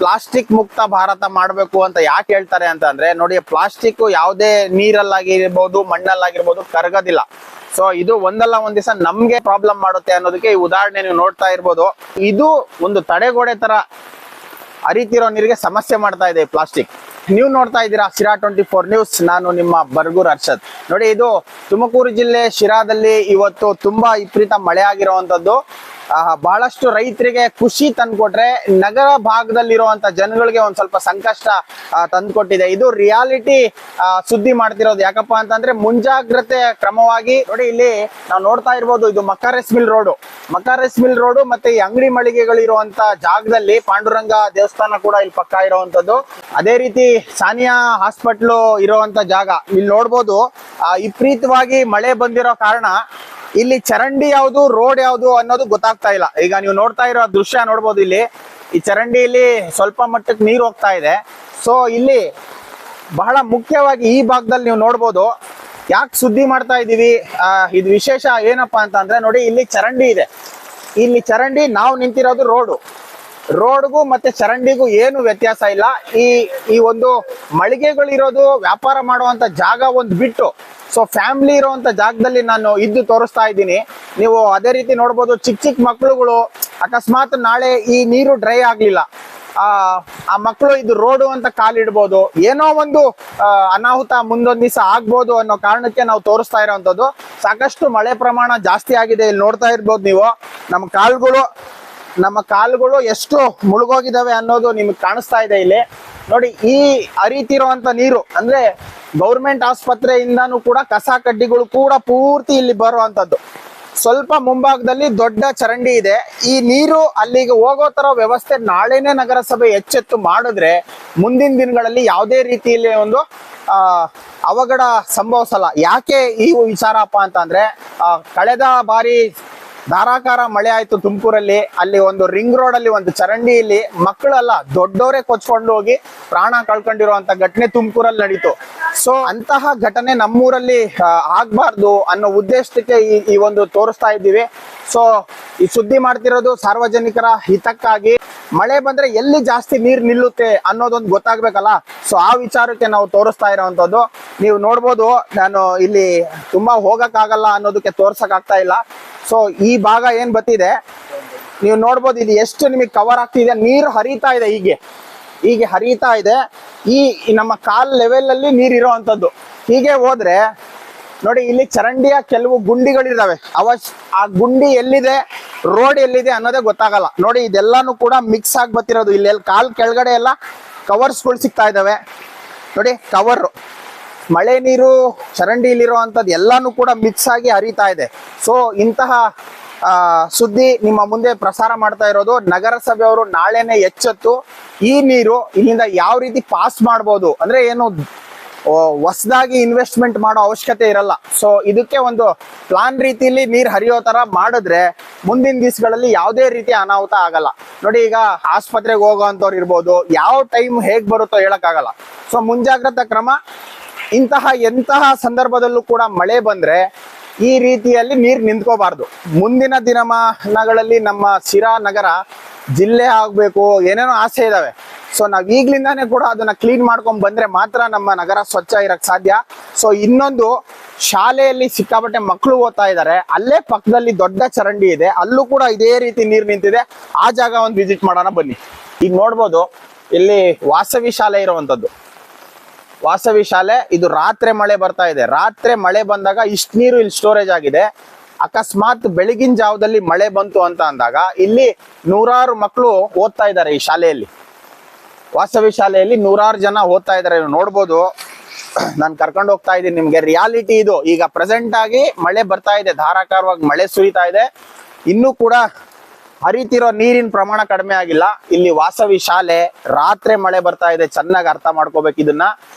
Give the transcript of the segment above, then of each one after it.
Plastic ಮುಕ್ತ ಭಾರತ ಮಾಡಬೇಕು ಅಂತ ಯಾಕೆ ಹೇಳ್ತಾರೆ ಅಂತ ಅಂದ್ರೆ ನೋಡಿ, ಪ್ಲಾಸ್ಟಿಕ್ ಯಾವುದೇ ನೀರಲ್ಲಾಗಿರ್ಬೋದು ಮಣ್ಣಲ್ಲಾಗಿರ್ಬೋದು ಕರಗೋದಿಲ್ಲ. ಸೊ ಇದು ಒಂದಲ್ಲ ಒಂದ್ ದಿವಸ ನಮ್ಗೆ ಪ್ರಾಬ್ಲಮ್ ಮಾಡುತ್ತೆ ಅನ್ನೋದಕ್ಕೆ ಈ ಉದಾಹರಣೆ ನೀವು ನೋಡ್ತಾ ಇರ್ಬೋದು. ಇದು ಒಂದು ತಡೆಗೋಡೆ ತರ ಹರಿತಿರೋ ನೀರಿಗೆ ಸಮಸ್ಯೆ ಮಾಡ್ತಾ ಇದೆ ಪ್ಲಾಸ್ಟಿಕ್. ನೀವು ನೋಡ್ತಾ ಇದ್ದೀರಾ ಶಿರಾ 24 ನ್ಯೂಸ್. ನಾನು ನಿಮ್ಮ ಬರ್ಗೂರ್ ಅರ್ಷದ್. ನೋಡಿ, ಇದು ತುಮಕೂರು ಜಿಲ್ಲೆ ಶಿರಾದಲ್ಲಿ ಇವತ್ತು ತುಂಬಾ ವಿಪರೀತ ಮಳೆ ಆಗಿರುವಂತದ್ದು. ಬಹಳಷ್ಟು ರೈತರಿಗೆ ಖುಷಿ ತಂದ್ಕೊಟ್ರೆ ನಗರ ಭಾಗದಲ್ಲಿರುವಂತ ಜನಗಳಿಗೆ ಒಂದ್ ಸ್ವಲ್ಪ ಸಂಕಷ್ಟ ತಂದ್ಕೊಟ್ಟಿದೆ. ಇದು ರಿಯಾಲಿಟಿ ಸುದ್ದಿ ಮಾಡ್ತಿರೋದು. ಯಾಕಪ್ಪ ಅಂತಂದ್ರೆ ಮುಂಜಾಗ್ರತೆ ಕ್ರಮವಾಗಿ ನೋಡಿ, ಇಲ್ಲಿ ನಾವು ನೋಡ್ತಾ ಇರ್ಬೋದು, ಇದು ಮಕಾರೆಸ್ ಮಿಲ್ ರೋಡು ಮತ್ತೆ ಈ ಅಂಗಡಿ ಮಳಿಗೆಗಳಿರುವಂತ ಜಾಗದಲ್ಲಿ ಪಾಂಡುರಂಗ ದೇವಸ್ಥಾನ ಕೂಡ ಇಲ್ಲಿ ಪಕ್ಕ ಇರುವಂತದ್ದು. ಅದೇ ರೀತಿ ಸಾನಿಯಾ ಹಾಸ್ಪಿಟ್ಲು ಇರುವಂತ ಜಾಗ ಇಲ್ಲಿ ನೋಡ್ಬೋದು. ವಿಪರೀತವಾಗಿ ಮಳೆ ಬಂದಿರೋ ಕಾರಣ ಇಲ್ಲಿ ಚರಂಡಿ ಯಾವುದು ರೋಡ್ ಯಾವುದು ಅನ್ನೋದು ಗೊತ್ತಾಗ್ತಾ ಇಲ್ಲ. ಈಗ ನೀವು ನೋಡ್ತಾ ಇರೋ ದೃಶ್ಯ ನೋಡ್ಬೋದು, ಇಲ್ಲಿ ಈ ಚರಂಡಿಯಲ್ಲಿ ಸ್ವಲ್ಪ ಮಟ್ಟಕ್ಕೆ ನೀರು ಹೋಗ್ತಾ ಇದೆ. ಸೊ ಇಲ್ಲಿ ಬಹಳ ಮುಖ್ಯವಾಗಿ ಈ ಭಾಗದಲ್ಲಿ ನೀವು ನೋಡ್ಬೋದು. ಯಾಕೆ ಸುದ್ದಿ ಮಾಡ್ತಾ ಇದೀವಿ, ಇದು ವಿಶೇಷ ಏನಪ್ಪಾ ಅಂತ ಅಂದ್ರೆ ನೋಡಿ, ಇಲ್ಲಿ ಚರಂಡಿ ಇದೆ. ಇಲ್ಲಿ ಚರಂಡಿ, ನಾವು ನಿಂತಿರೋದು ರೋಡ್ಗೂ ಮತ್ತೆ ಚರಂಡಿಗೂ ಏನು ವ್ಯತ್ಯಾಸ ಇಲ್ಲ. ಈ ಒಂದು ಮಳಿಗೆಗಳಿರೋದು ವ್ಯಾಪಾರ ಮಾಡುವಂತ ಜಾಗ ಒಂದು ಬಿಟ್ಟು, ಸೊ ಫ್ಯಾಮಿಲಿ ಇರುವಂತ ಜಾಗದಲ್ಲಿ ನಾನು ಇದ್ದು ತೋರಿಸ್ತಾ ಇದ್ದೀನಿ. ನೀವು ಅದೇ ರೀತಿ ನೋಡ್ಬೋದು, ಚಿಕ್ಕ ಮಕ್ಕಳುಗಳು ಅಕಸ್ಮಾತ್ ನಾಳೆ ಈ ನೀರು ಡ್ರೈ ಆಗ್ಲಿಲ್ಲ, ಆ ಮಕ್ಕಳು ಇದು ರೋಡು ಅಂತ ಕಾಲಿಡ್ಬೋದು. ಏನೋ ಒಂದು ಅನಾಹುತ ಮುಂದೊಂದ್ ದಿವಸ ಆಗ್ಬೋದು ಅನ್ನೋ ಕಾರಣಕ್ಕೆ ನಾವು ತೋರಿಸ್ತಾ ಇರೋವಂಥದ್ದು. ಸಾಕಷ್ಟು ಮಳೆ ಪ್ರಮಾಣ ಜಾಸ್ತಿ ಆಗಿದೆ. ಇಲ್ಲಿ ನೋಡ್ತಾ ಇರ್ಬೋದು ನೀವು, ನಮ್ಮ ಕಾಲುಗಳು ಎಷ್ಟು ಮುಳುಗೋಗಿದಾವೆ ಅನ್ನೋದು ನಿಮ್ಗೆ ಕಾಣಿಸ್ತಾ ಇದೆ. ಇಲ್ಲಿ ನೋಡಿ, ಈ ಹರಿತಿರುವಂತ ನೀರು ಅಂದ್ರೆ ಗೌರ್ಮೆಂಟ್ ಆಸ್ಪತ್ರೆಯಿಂದಾನು ಕೂಡ ಕಸ ಕಡ್ಡಿಗಳು ಕೂಡ ಪೂರ್ತಿ ಇಲ್ಲಿ ಬರುವಂತದ್ದು. ಸ್ವಲ್ಪ ಮುಂಭಾಗದಲ್ಲಿ ದೊಡ್ಡ ಚರಂಡಿ ಇದೆ. ಈ ನೀರು ಅಲ್ಲಿಗೆ ಹೋಗೋ ತರ ವ್ಯವಸ್ಥೆ ನಾಳೆನೆ ನಗರಸಭೆ ಎಚ್ಚೆತ್ತು ಮಾಡಿದ್ರೆ ಮುಂದಿನ ದಿನಗಳಲ್ಲಿ ಯಾವುದೇ ರೀತಿಯಲ್ಲಿ ಒಂದು ಅವಘಡ ಸಂಭವಿಸಲ್ಲ. ಯಾಕೆ ಈ ವಿಚಾರಪ್ಪ ಅಂತ ಅಂದ್ರೆ, ಕಳೆದ ಬಾರಿ ಧಾರಾಕಾರ ಮಳೆ ಆಯ್ತು ತುಮಕೂರಲ್ಲಿ. ಅಲ್ಲಿ ಒಂದು ರಿಂಗ್ ರೋಡ್ ಅಲ್ಲಿ ಒಂದು ಚರಂಡಿಯಲ್ಲಿ ಮಕ್ಕಳೆಲ್ಲ ದೊಡ್ಡವರೇ ಕೊಚ್ಕೊಂಡು ಹೋಗಿ ಪ್ರಾಣ ಕಳ್ಕೊಂಡಿರುವಂತ ಘಟನೆ ತುಮಕೂರಲ್ಲಿ ನಡೀತು. ಸೊ ಅಂತಹ ಘಟನೆ ನಮ್ಮೂರಲ್ಲಿ ಆಗ್ಬಾರ್ದು ಅನ್ನೋ ಉದ್ದೇಶಕ್ಕೆ ಈ ಒಂದು ತೋರಿಸ್ತಾ ಇದ್ದೀವಿ. ಸೊ ಈ ಸುದ್ದಿ ಮಾಡ್ತಿರೋದು ಸಾರ್ವಜನಿಕರ ಹಿತಕ್ಕಾಗಿ. ಮಳೆ ಬಂದ್ರೆ ಎಲ್ಲಿ ಜಾಸ್ತಿ ನೀರ್ ನಿಲ್ಲುತ್ತೆ ಅನ್ನೋದೊಂದು ಗೊತ್ತಾಗ್ಬೇಕಲ್ಲ. ಸೊ ಆ ವಿಚಾರಕ್ಕೆ ನಾವು ತೋರಿಸ್ತಾ ಇರೋವಂಥದ್ದು. ನೀವು ನೋಡ್ಬೋದು, ನಾನು ಇಲ್ಲಿ ತುಂಬಾ ಹೋಗಕ್ ಆಗಲ್ಲ ಅನ್ನೋದಕ್ಕೆ ತೋರ್ಸಕ್ ಆಗ್ತಾ ಇಲ್ಲ. ಸೊ ಈ ಭಾಗ ಏನ್ ಬತ್ತಿದೆ ನೀವು ನೋಡ್ಬೋದು, ಇದು ಎಷ್ಟು ನಿಮಗೆ ಕವರ್ ಆಗ್ತಿದೆ. ನೀರು ಹರಿತಾ ಇದೆ, ಹೀಗೆ ಹರಿತಾ ಇದೆ. ಈ ನಮ್ಮ ಕಾಲ್ ಲೆವೆಲ್ ಅಲ್ಲಿ ನೀರ್ ಇರೋವಂಥದ್ದು. ಹೀಗೆ ಹೋದ್ರೆ ನೋಡಿ, ಇಲ್ಲಿ ಚರಂಡಿಯ ಕೆಲವು ಗುಂಡಿಗಳಿದಾವೆ. ಆ ಗುಂಡಿ ಎಲ್ಲಿದೆ, ರೋಡ್ ಎಲ್ಲಿದೆ ಅನ್ನೋದೇ ಗೊತ್ತಾಗಲ್ಲ. ನೋಡಿ, ಇದೆಲ್ಲಾನು ಕೂಡ ಮಿಕ್ಸ್ ಆಗಿ ಬತ್ತಿರೋದು. ಇಲ್ಲಿ ಕಾಲ್ ಕೆಳಗಡೆ ಎಲ್ಲ ಕವರ್ಸ್ಗಳು ಸಿಗ್ತಾ ಇದಾವೆ. ನೋಡಿ, ಕವರ್ ಮಳೆ ನೀರು ಚರಂಡಿಲಿರುವಂಥದ್ದು ಎಲ್ಲಾನು ಕೂಡ ಮಿಕ್ಸ್ ಆಗಿ ಹರಿತಾ ಇದೆ. ಸೊ ಇಂತಹ ಸುದ್ದಿ ನಿಮ್ಮ ಮುಂದೆ ಪ್ರಸಾರ ಮಾಡ್ತಾ ಇರೋದು. ನಗರಸಭೆಯವರು ನಾಳೆನೆ ಎಚ್ಚೆತ್ತು ಈ ನೀರು ಇಲ್ಲಿಂದ ಯಾವ ರೀತಿ ಪಾಸ್ ಮಾಡ್ಬೋದು, ಅಂದ್ರೆ ಏನು ಹೊಸದಾಗಿ ಇನ್ವೆಸ್ಟ್ಮೆಂಟ್ ಮಾಡೋ ಅವಶ್ಯಕತೆ ಇರಲ್ಲ. ಸೊ ಇದಕ್ಕೆ ಒಂದು ಪ್ಲಾನ್ ರೀತಿಯಲ್ಲಿ ನೀರ್ ಹರಿಯೋ ತರ ಮಾಡಿದ್ರೆ ಮುಂದಿನ ದಿವಸಗಳಲ್ಲಿ ಯಾವುದೇ ರೀತಿಯ ಅನಾಹುತ ಆಗಲ್ಲ. ನೋಡಿ, ಈಗ ಆಸ್ಪತ್ರೆಗೆ ಹೋಗೋವಂಥವ್ರು ಇರ್ಬೋದು, ಯಾವ ಟೈಮ್ ಹೇಗ್ ಬರುತ್ತೋ ಹೇಳಕ್ಕಾಗಲ್ಲ. ಸೊ ಮುಂಜಾಗ್ರತಾ ಕ್ರಮ. ಎಂತಹ ಸಂದರ್ಭದಲ್ಲೂ ಕೂಡ ಮಳೆ ಬಂದ್ರೆ ಈ ರೀತಿಯಲ್ಲಿ ನೀರ್ ನಿಂತ್ಕೋಬಾರ್ದು. ಮುಂದಿನ ದಿನಮಾನಗಳಲ್ಲಿ ನಮ್ಮ ಶಿರಾ ನಗರ ಜಿಲ್ಲೆ ಆಗ್ಬೇಕು, ಏನೇನೋ ಆಸೆ ಇದಾವೆ. ಸೊ ನಾವ್ ಈಗ್ಲಿಂದಾನೇ ಕೂಡ ಅದನ್ನ ಕ್ಲೀನ್ ಮಾಡ್ಕೊಂಡ್ ಬಂದ್ರೆ ಮಾತ್ರ ನಮ್ಮ ನಗರ ಸ್ವಚ್ಛ ಇರಕ್ ಸಾಧ್ಯ. ಸೊ ಇನ್ನೊಂದು, ಶಾಲೆಯಲ್ಲಿ ಸಿಕ್ಕಾಪಟ್ಟೆ ಮಕ್ಕಳು ಓದ್ತಾ ಇದ್ದಾರೆ. ಅಲ್ಲೇ ಪಕ್ಕದಲ್ಲಿ ದೊಡ್ಡ ಚರಂಡಿ ಇದೆ, ಅಲ್ಲೂ ಕೂಡ ಇದೇ ರೀತಿ ನೀರ್ ನಿಂತಿದೆ. ಆ ಜಾಗ ಒಂದು ವಿಸಿಟ್ ಮಾಡೋಣ ಬನ್ನಿ. ಈಗ ನೋಡ್ಬೋದು, ಇಲ್ಲಿ ವಾಸವಿ ಶಾಲೆ ಇರುವಂತದ್ದು. ವಾಸವಿ ಶಾಲೆ, ಇದು ರಾತ್ರಿ ಮಳೆ ಬರ್ತಾ ಇದೆ. ರಾತ್ರಿ ಮಳೆ ಬಂದಾಗ ಇಷ್ಟು ನೀರು ಇಲ್ಲಿ ಸ್ಟೋರೇಜ್ ಆಗಿದೆ. ಅಕಸ್ಮಾತ್ ಬೆಳಗಿನ ಜಾವದಲ್ಲಿ ಮಳೆ ಬಂತು ಅಂತ ಅಂದಾಗ ಇಲ್ಲಿ ನೂರಾರು ಮಕ್ಕಳು ಓದ್ತಾ ಇದ್ದಾರೆ. ಈ ಶಾಲೆಯಲ್ಲಿ, ವಾಸವಿ ಶಾಲೆಯಲ್ಲಿ ನೂರಾರು ಜನ ಓದ್ತಾ ಇದ್ದಾರೆ. ನೋಡ್ಬೋದು, ನಾನು ಕರ್ಕೊಂಡು ಹೋಗ್ತಾ ಇದ್ದೀನಿ ನಿಮ್ಗೆ. ರಿಯಾಲಿಟಿ ಇದು. ಈಗ ಪ್ರೆಸೆಂಟ್ ಆಗಿ ಮಳೆ ಬರ್ತಾ ಇದೆ, ಧಾರಾಕಾರವಾಗಿ ಮಳೆ ಸುರಿತಾ ಇದೆ. ಇನ್ನೂ ಕೂಡ ಹರಿತಿರೋ ನೀರಿನ ಪ್ರಮಾಣ ಕಡಿಮೆ ಆಗಿಲ್ಲ. ಇಲ್ಲಿ ವಾಸವಿ ಶಾಲೆ, ರಾತ್ರಿ ಮಳೆ ಬರ್ತಾ ಇದೆ. ಚೆನ್ನಾಗಿ ಅರ್ಥ ಮಾಡ್ಕೋಬೇಕು ಇದನ್ನ.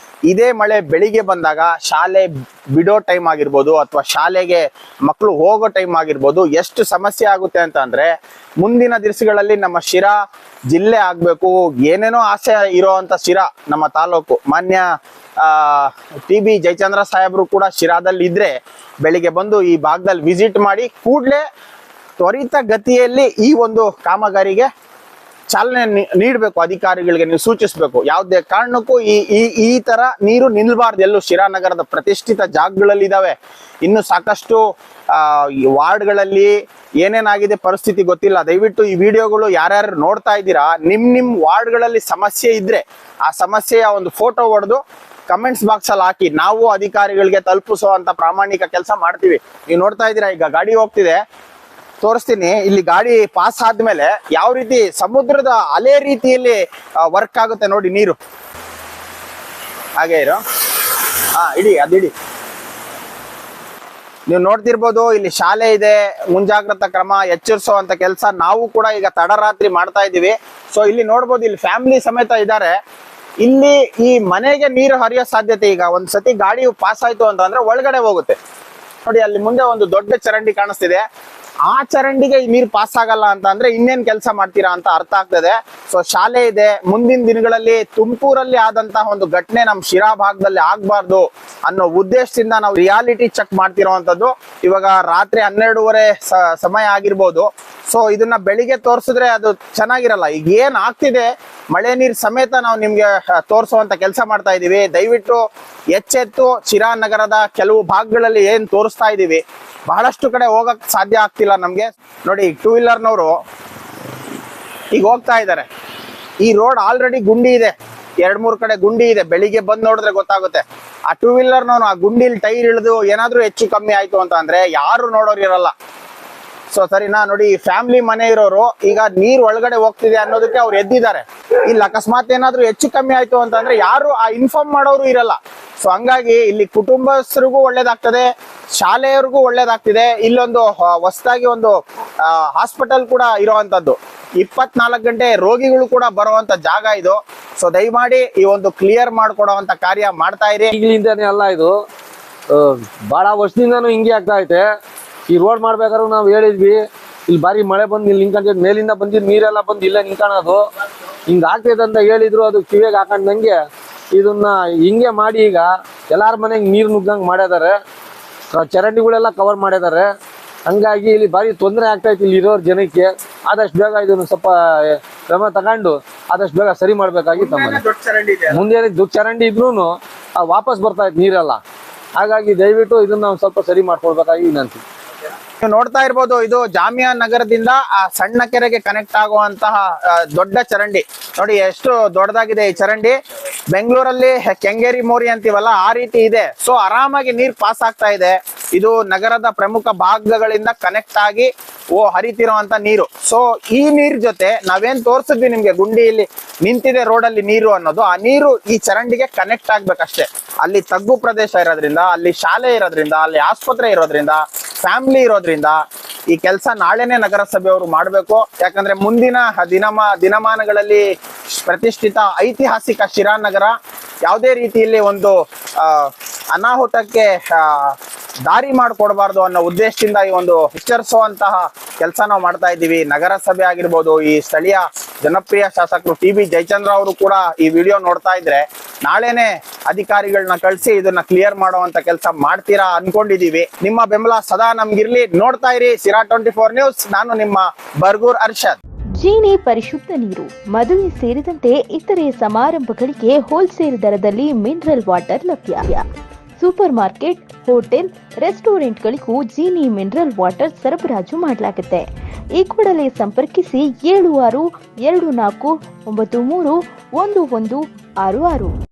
ಇದೇ ಮಳೆ ಬೆಳಿಗ್ಗೆ ಬಂದಾಗ ಶಾಲೆ ಬಿಡೋ ಟೈಮ್ ಆಗಿರ್ಬೋದು ಅಥವಾ ಶಾಲೆಗೆ ಮಕ್ಕಳು ಹೋಗೋ ಟೈಮ್ ಆಗಿರ್ಬೋದು, ಎಷ್ಟು ಸಮಸ್ಯೆ ಆಗುತ್ತೆ ಅಂತ ಅಂದ್ರೆ, ಮುಂದಿನ ದಿವಸಗಳಲ್ಲಿ ನಮ್ಮ ಶಿರಾ ಜಿಲ್ಲೆ ಆಗ್ಬೇಕು, ಏನೇನೋ ಆಸೆ ಇರೋವಂತ ಶಿರಾ ನಮ್ಮ ತಾಲೂಕು. ಮಾನ್ಯ ಟಿ ಬಿ ಜಯಚಂದ್ರ ಸಾಹೇಬ್ರು ಕೂಡ ಶಿರಾದಲ್ಲಿ ಇದ್ರೆ ಬೆಳಿಗ್ಗೆ ಬಂದು ಈ ಭಾಗದಲ್ಲಿ ವಿಸಿಟ್ ಮಾಡಿ ಕೂಡ್ಲೆ ತ್ವರಿತ ಗತಿಯಲ್ಲಿ ಈ ಒಂದು ಕಾಮಗಾರಿಗೆ ಚಾಲನೆ ನೀಡಬೇಕು, ಅಧಿಕಾರಿಗಳಿಗೆ ನೀವು ಸೂಚಿಸಬೇಕು. ಯಾವುದೇ ಕಾರಣಕ್ಕೂ ಈ ತರ ನೀರು ನಿಲ್ಬಾರ್ದು ಎಲ್ಲೂ. ಶಿರಾನಗರದ ಪ್ರತಿಷ್ಠಿತ ಜಾಗಗಳಲ್ಲಿ ಇದಾವೆ, ಇನ್ನು ಸಾಕಷ್ಟು ವಾರ್ಡ್ಗಳಲ್ಲಿ ಏನೇನಾಗಿದೆ ಪರಿಸ್ಥಿತಿ ಗೊತ್ತಿಲ್ಲ. ದಯವಿಟ್ಟು ಈ ವಿಡಿಯೋಗಳು ಯಾರ್ಯಾರು ನೋಡ್ತಾ ಇದ್ದೀರಾ, ನಿಮ್ ವಾರ್ಡ್ಗಳಲ್ಲಿ ಸಮಸ್ಯೆ ಇದ್ರೆ ಆ ಸಮಸ್ಯೆಯ ಒಂದು ಫೋಟೋ ಹೊಡೆದು ಕಮೆಂಟ್ಸ್ ಬಾಕ್ಸ್ ಅಲ್ಲಿ ಹಾಕಿ, ನಾವು ಅಧಿಕಾರಿಗಳಿಗೆ ತಲುಪಿಸುವಂತ ಪ್ರಾಮಾಣಿಕ ಕೆಲಸ ಮಾಡ್ತೀವಿ. ನೀವು ನೋಡ್ತಾ ಇದ್ದೀರಾ, ಈಗ ಗಾಡಿ ಹೋಗ್ತಿದೆ, ತೋರಿಸ್ತೀನಿ. ಇಲ್ಲಿ ಗಾಡಿ ಪಾಸ್ ಆದ್ಮೇಲೆ ಯಾವ ರೀತಿ ಸಮುದ್ರದ ಅಲೆ ರೀತಿಯಲ್ಲಿ ವರ್ಕ್ ಆಗುತ್ತೆ ನೋಡಿ ನೀರು. ಹಾಗೆ ಇರೋ, ಇಡಿ ಅದಿಡಿ. ನೀವು ನೋಡ್ತಿರ್ಬೋದು, ಇಲ್ಲಿ ಶಾಲೆ ಇದೆ, ಮುಂಜಾಗ್ರತಾ ಕ್ರಮ ಎಚ್ಚರಿಸುವಂತ ಕೆಲಸ ನಾವು ಕೂಡ ಈಗ ತಡರಾತ್ರಿ ಮಾಡ್ತಾ ಇದೀವಿ. ಸೊ ಇಲ್ಲಿ ನೋಡ್ಬೋದು, ಇಲ್ಲಿ ಫ್ಯಾಮಿಲಿ ಸಮೇತ ಇದ್ದಾರೆ. ಇಲ್ಲಿ ಈ ಮನೆಗೆ ನೀರು ಹರಿಯೋ ಸಾಧ್ಯತೆ, ಈಗ ಒಂದ್ಸತಿ ಗಾಡಿ ಪಾಸ್ ಆಯ್ತು ಅಂತಂದ್ರೆ ಒಳಗಡೆ ಹೋಗುತ್ತೆ ನೋಡಿ. ಅಲ್ಲಿ ಮುಂದೆ ಒಂದು ದೊಡ್ಡ ಚರಂಡಿ ಕಾಣಿಸ್ತಿದೆ, ಆ ಚರಂಡಿಗೆ ಈ ನೀರು ಪಾಸ್ ಆಗಲ್ಲ ಅಂತ ಅಂದ್ರೆ ಇನ್ನೇನ್ ಕೆಲಸ ಮಾಡ್ತೀರಾ ಅಂತ ಅರ್ಥ ಆಗ್ತದೆ. ಸೊ ಶಾಲೆ ಇದೆ, ಮುಂದಿನ ದಿನಗಳಲ್ಲಿ ತುಮಕೂರಲ್ಲಿ ಆದಂತಹ ಒಂದು ಘಟನೆ ನಮ್ಮ ಶಿರಾ ಭಾಗದಲ್ಲಿ ಆಗ್ಬಾರ್ದು ಅನ್ನೋ ಉದ್ದೇಶದಿಂದ ನಾವು ರಿಯಾಲಿಟಿ ಚೆಕ್ ಮಾಡ್ತಿರೋವಂಥದ್ದು. ಇವಾಗ ರಾತ್ರಿ 12:30 ಸಮಯ ಆಗಿರ್ಬೋದು. ಸೊ ಇದನ್ನ ಬೆಳಿಗ್ಗೆ ತೋರಿಸಿದ್ರೆ ಅದು ಚೆನ್ನಾಗಿರಲ್ಲ. ಈಗ ಏನ್ ಆಗ್ತಿದೆ ಮಳೆ ನೀರ್ ಸಮೇತ ನಾವು ನಿಮ್ಗೆ ತೋರಿಸುವಂತ ಕೆಲಸ ಮಾಡ್ತಾ ಇದೀವಿ. ದಯವಿಟ್ಟು ಎಚ್ಚೆತ್ತು ಶಿರಾ ನಗರದ ಕೆಲವು ಭಾಗಗಳಲ್ಲಿ ಏನ್ ತೋರಿಸ್ತಾ ಇದೀವಿ, ಬಹಳಷ್ಟು ಕಡೆ ಹೋಗಕ್ ಸಾಧ್ಯ ಆಗ್ತಿಲ್ಲ ನಮ್ಗೆ. ನೋಡಿ, 2 ವೀಲರ್ನವರು ಈಗ ಹೋಗ್ತಾ ಇದ್ದಾರೆ. ಈ ರೋಡ್ ಆಲ್ರೆಡಿ ಗುಂಡಿ ಇದೆ, 2-3 ಕಡೆ ಗುಂಡಿ ಇದೆ. ಬೆಳಿಗ್ಗೆ ಬಂದ್ ನೋಡಿದ್ರೆ ಗೊತ್ತಾಗುತ್ತೆ. ಆ 2 ವೀಲರ್ನವನು ಆ ಗುಂಡಿಲಿ ಟೈರ್ ಇಳಿದು ಏನಾದ್ರೂ ಹೆಚ್ಚು ಕಮ್ಮಿ ಆಯ್ತು ಅಂತ ಅಂದ್ರೆ ಯಾರು ನೋಡೋರು ಇರಲ್ಲ. ಸೊ ಸರಿನಾ? ನೋಡಿ, ಫ್ಯಾಮಿಲಿ ಮನೆ ಇರೋರು ಈಗ ನೀರ್ ಒಳಗಡೆ ಹೋಗ್ತಿದೆ ಅನ್ನೋದಕ್ಕೆ ಅವ್ರು ಎದ್ದಿದ್ದಾರೆ. ಇಲ್ಲಿ ಅಕಸ್ಮಾತ್ ಏನಾದ್ರೂ ಹೆಚ್ಚು ಕಮ್ಮಿ ಆಯ್ತು ಅಂತಂದ್ರೆ ಯಾರು ಆ ಇನ್ಫಾರ್ಮ್ ಮಾಡೋರು ಇರಲ್ಲ. ಸೊ ಹಂಗಾಗಿ ಇಲ್ಲಿ ಕುಟುಂಬಸ್ಥರಿಗೂ ಒಳ್ಳೇದಾಗ್ತದೆ, ಶಾಲೆಯವ್ರಿಗೂ ಒಳ್ಳೇದಾಗ್ತಿದೆ. ಇಲ್ಲೊಂದು ಹೊಸದಾಗಿ ಒಂದು ಹಾಸ್ಪಿಟಲ್ ಕೂಡ ಇರುವಂತದ್ದು, 24 ಗಂಟೆ ರೋಗಿಗಳು ಕೂಡ ಬರುವಂತ ಜಾಗ ಇದು. ಸೊ ದಯಮಾಡಿ ಈ ಒಂದು ಕ್ಲಿಯರ್ ಮಾಡ್ಕೊಡುವಂತ ಕಾರ್ಯ ಮಾಡ್ತಾ ಇರಿ. ಈಗಲಿಂದಾನೇ ಅಲ್ಲ, ಇದು ಬಹಳ ವರ್ಷದಿಂದಾನು ಹಿಂಗೆ ಆಗ್ತಾ ಐತೆ. ಈ ರೋಡ್ ಮಾಡ್ಬೇಕಾದ್ರೂ ನಾವು ಹೇಳಿದ್ವಿ, ಇಲ್ಲಿ ಬಾರಿ ಮಳೆ ಬಂದು ಇಲ್ಲಿ ನಿಂತ್ಕೊಂಡ್ ಮೇಲಿಂದ ಬಂದಿದ್ ನೀರೆಲ್ಲ ಬಂದು ಇಲ್ಲೇ ನಿಂತ್ಕೊಳ್ಳೋದು ಹಿಂಗ ಆಗ್ತೈತೆ ಅಂತ ಹೇಳಿದ್ರು. ಅದು ಕಿವಿಗೆ ಹಾಕೊಂಡಂಗೆ ಇದನ್ನ ಹಿಂಗೆ ಮಾಡಿ ಈಗ ಎಲ್ಲಾರ ಮನೆಗೆ ನೀರು ನುಗ್ಗಂಗೆ ಮಾಡಿದ್ದಾರೆ, ಚರಂಡಿಗಳೆಲ್ಲ ಕವರ್ ಮಾಡಿದ್ದಾರೆ. ಹಂಗಾಗಿ ಇಲ್ಲಿ ಭಾರಿ ತೊಂದರೆ ಆಗ್ತೈತಿ ಇಲ್ಲಿ ಇರೋರ್ ಜನಕ್ಕೆ. ಆದಷ್ಟು ಬೇಗ ಇದನ್ನು ಸ್ವಲ್ಪ ಕ್ರಮ ತಗೊಂಡು ಆದಷ್ಟು ಬೇಗ ಸರಿ ಮಾಡ್ಬೇಕಾಗಿತ್ತು. ಮುಂದೆ ದೊಡ್ಡ ಚರಂಡಿ ಇದ್ರೂ ವಾಪಸ್ ಬರ್ತಾ ಇತ್ತು ನೀರೆಲ್ಲ. ಹಾಗಾಗಿ ದಯವಿಟ್ಟು ಇದನ್ನ ನಾವು ಸ್ವಲ್ಪ ಸರಿ ಮಾಡ್ಕೊಳ್ಬೇಕಾಗಿ ವಿನಂತಿ. ನೀವು ನೋಡ್ತಾ ಇರ್ಬೋದು, ಇದು ಜಾಮಿಯಾ ನಗರದಿಂದ ಆ ಸಣ್ಣ ಕೆರೆಗೆ ಕನೆಕ್ಟ್ ಆಗುವಂತಹ ದೊಡ್ಡ ಚರಂಡಿ. ನೋಡಿ ಎಷ್ಟು ದೊಡ್ಡದಾಗಿದೆ ಈ ಚರಂಡಿ. ಬೆಂಗಳೂರಲ್ಲಿ ಕೆಂಗೇರಿ ಮೋರಿ ಅಂತೀವಲ್ಲ, ಆ ರೀತಿ ಇದೆ. ಸೊ ಆರಾಮಾಗಿ ನೀರ್ ಪಾಸ್ ಆಗ್ತಾ ಇದೆ. ಇದು ನಗರದ ಪ್ರಮುಖ ಭಾಗಗಳಿಂದ ಕನೆಕ್ಟ್ ಆಗಿ ಹರಿತಿರುವಂತ ನೀರು. ಸೊ ಈ ನೀರ್ ಜೊತೆ ನಾವೇನ್ ತೋರ್ಸಿದ್ವಿ ನಿಮ್ಗೆ, ಗುಂಡಿಯಲ್ಲಿ ನಿಂತಿದೆ ರೋಡಲ್ಲಿ ನೀರು ಅನ್ನೋದು, ಆ ನೀರು ಈ ಚರಂಡಿಗೆ ಕನೆಕ್ಟ್ ಆಗ್ಬೇಕಷ್ಟೇ. ಅಲ್ಲಿ ತಗ್ಗು ಪ್ರದೇಶ ಇರೋದ್ರಿಂದ, ಅಲ್ಲಿ ಶಾಲೆ ಇರೋದ್ರಿಂದ, ಅಲ್ಲಿ ಆಸ್ಪತ್ರೆ ಇರೋದ್ರಿಂದ, ಫ್ಯಾಮಿಲಿ ಇರೋದ್ರಿಂದ ಈ ಕೆಲಸ ನಾಳೆನೆ ನಗರಸಭೆಯವರು ಮಾಡಬೇಕು. ಯಾಕಂದ್ರೆ ಮುಂದಿನ ದಿನಮಾನಗಳಲ್ಲಿ ಪ್ರತಿಷ್ಠಿತ ಐತಿಹಾಸಿಕ ಶಿರಾನಗರ ಯಾವುದೇ ರೀತಿಯಲ್ಲಿ ಒಂದು ಅನಾಹುತಕ್ಕೆ ದಾರಿ ಮಾಡಿಕೊಡ್ಬಾರ್ದು ಅನ್ನೋ ಉದ್ದೇಶದಿಂದ ಈ ಒಂದು ಎಚ್ಚರಿಸುವಂತಹ ಕೆಲಸ ನಾವು ಮಾಡ್ತಾ ಇದ್ದೀವಿ. ನಗರಸಭೆ ಆಗಿರ್ಬೋದು, ಈ ಸ್ಥಳೀಯ ಜನಪ್ರಿಯ ಶಾಸಕರು TB ಜಯಚಂದ್ರ ಅವರು ಕೂಡ ಈ ವಿಡಿಯೋ ನೋಡ್ತಾ ಇದ್ರೆ ನಾಳೆನೆ ಅಧಿಕಾರಿಗಳನ್ನ ಕಳಿಸಿ ಇದನ್ನ ಕ್ಲಿಯರ್ ಮಾಡುವಂತ ಕೆಲಸ ಮಾಡ್ತೀರಾ ಅನ್ಕೊಂಡಿದೀವಿ. ನಿಮ್ಮ ಬೆಂಬಲ ಸದಾ ನಮ್ಗಿರ್ಲಿ. ನೋಡ್ತಾ ಇರಿ ಶಿರಾ 24 ನ್ಯೂಸ್. ನಾನು ನಿಮ್ಮ ಬರ್ಗೂರ್ ಅರ್ಷದ್. ಜೀನಿ ಪರಿಶುದ್ಧ ನೀರು, ಮದುವೆ ಸೇರಿದಂತೆ ಇತರೆ ಸಮಾರಂಭಗಳಿಗೆ ಹೋಲ್ಸೇಲ್ ದರದಲ್ಲಿ ಮಿನರಲ್ ವಾಟರ್ ಲಭ್ಯ. ಸೂಪರ್ ಮಾರ್ಕೆಟ್, ಹೋಟೆಲ್, ರೆಸ್ಟೋರೆಂಟ್ಗಳಿಗೂ ಜೀನಿ ಮಿನರಲ್ ವಾಟರ್ ಸರಬರಾಜು ಮಾಡಲಾಗುತ್ತೆ. ಈ ಕೂಡಲೇ ಸಂಪರ್ಕಿಸಿ 7624931166.